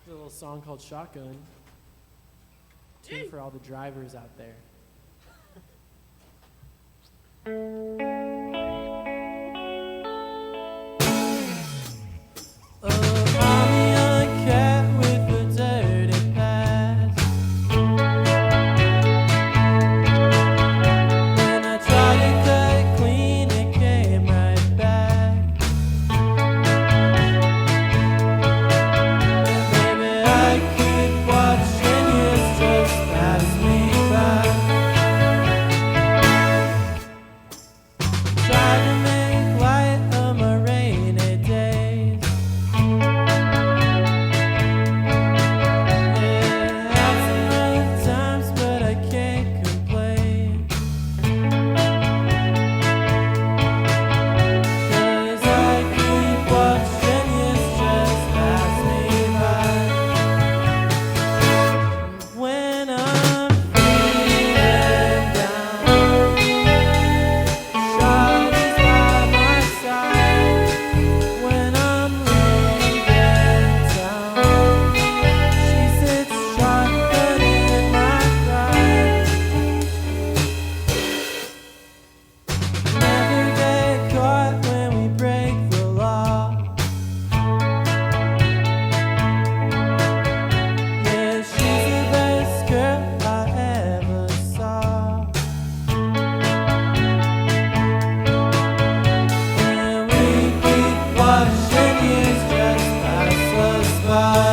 There's a little song called Shotgun. Tune for all the drivers out there. Oh, I'm a young cat with a dirty past. When I tried to cut it clean, it came right back. Baby, I keep watching years just pass me by. Try to make light of my rainy days. Yeah, had some rough times, but I can't complain. 'Cause I keep watching years just pass me by. When I'm feeling down, Shawty's by my side. When I'm leaving town, she sits shotgun in my ride. Never get caught when we break the law. Yeah, she's the best girl I ever saw. And we keep watching years just pass us by.